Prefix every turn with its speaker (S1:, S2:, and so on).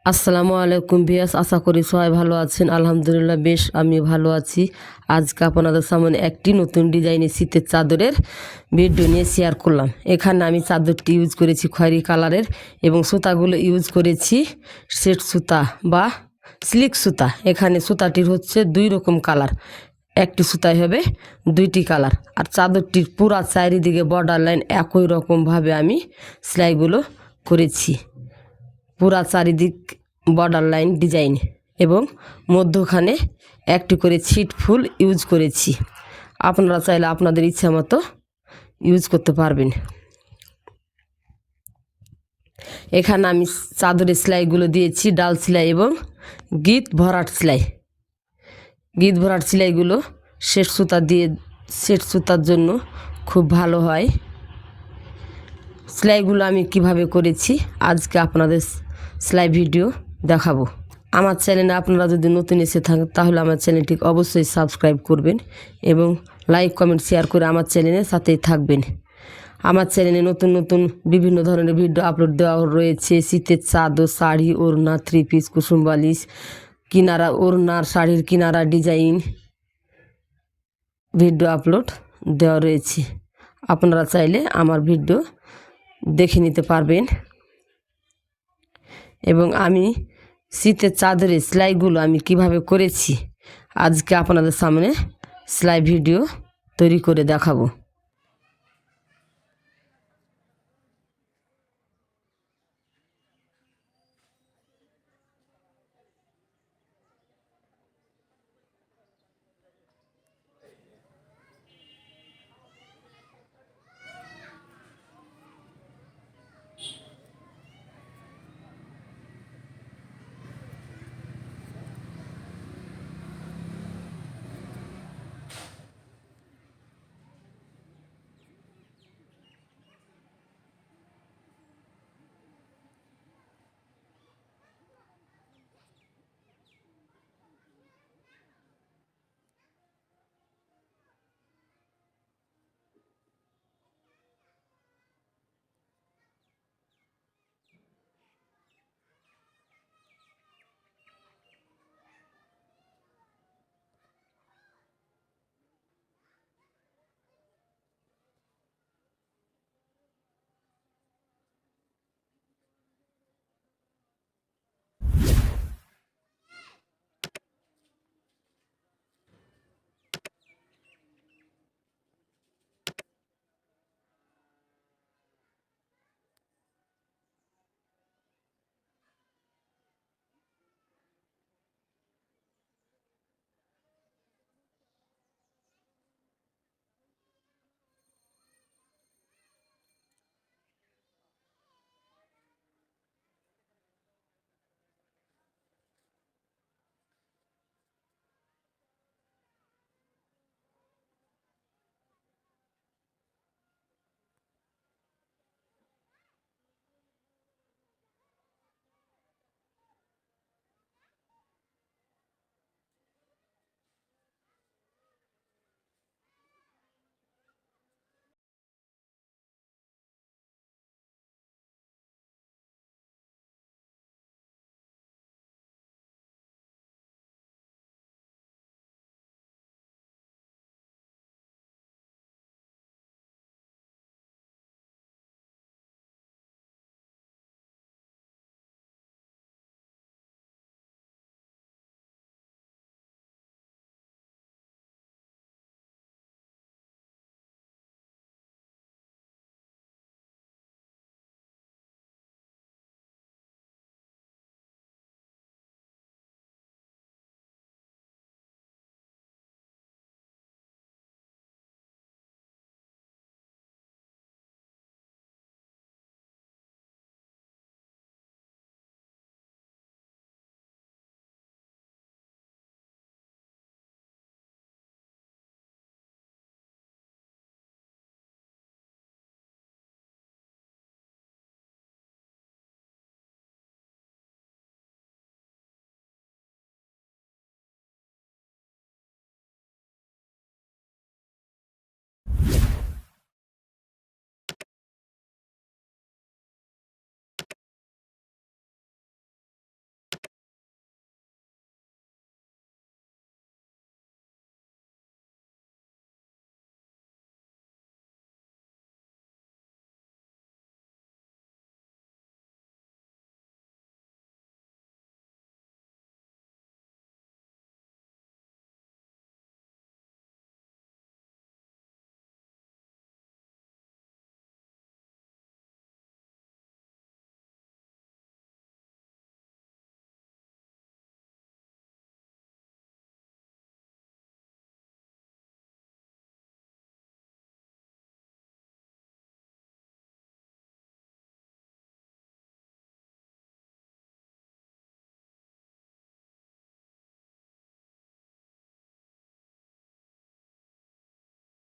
S1: আসসালামু আলাইকুম ভিউয়ার্স, আশা করি সবাই ভালো আছেন। আলহামদুলিল্লাহ বেশ আমি ভালো আছি। আজকে আপনাদের সামনে একটি নতুন ডিজাইনের শীতের চাদরের ভিডিও নিয়ে শেয়ার করলাম। এখানে আমি চাদরটি ইউজ করেছি খয়েরি কালারের এবং সুতাগুলো ইউজ করেছি সেট সুতা বা সিল্ক সুতা। এখানে সুতাটির হচ্ছে দুই রকম কালার, একটি সুতায় হবে দুইটি কালার। আর চাদরটির পুরা চারিদিকে বর্ডার লাইন একই রকমভাবে আমি সেলাইগুলো করেছি, পুরা চারিদিক বর্ডার লাইন ডিজাইন এবং মধ্যখানে একটি করে ছিট ফুল ইউজ করেছি। আপনারা চাইলে আপনাদের ইচ্ছা মতো ইউজ করতে পারবেন। এখানে আমি চাদরের সেলাইগুলো দিয়েছি ডাল সেলাই এবং গিট ভরাট সেলাই। গিট ভরাট সেলাইগুলো সেট সুতার জন্য খুব ভালো হয়। সেলাইগুলো আমি কিভাবে করেছি আজকে আপনাদের সেলাই ভিডিও দেখাবো। আমার চ্যানেলে আপনারা যদি নতুন এসে থাকেন তাহলে আমার চ্যানেলটি অবশ্যই সাবস্ক্রাইব করবেন এবং লাইক কমেন্ট শেয়ার করে আমার চ্যানেলের সাথেই থাকবেন। আমার চ্যানেলে নতুন নতুন বিভিন্ন ধরনের ভিডিও আপলোড দেওয়া রয়েছে। শীতের চাদর, শাড়ি, ওড়না, থ্রি পিস, কুসুম বালিশ, কিনারা, ওড়নার শাড়ির কিনারা ডিজাইন ভিডিও আপলোড দেওয়া রয়েছে। আপনারা চাইলে আমার ভিডিও দেখে নিতে পারবেন। এবং আমি শীতের চাদরের সেলাইগুলো আমি কিভাবে করেছি আজকে আপনাদের সামনে সেলাই ভিডিও তৈরি করে দেখাবো।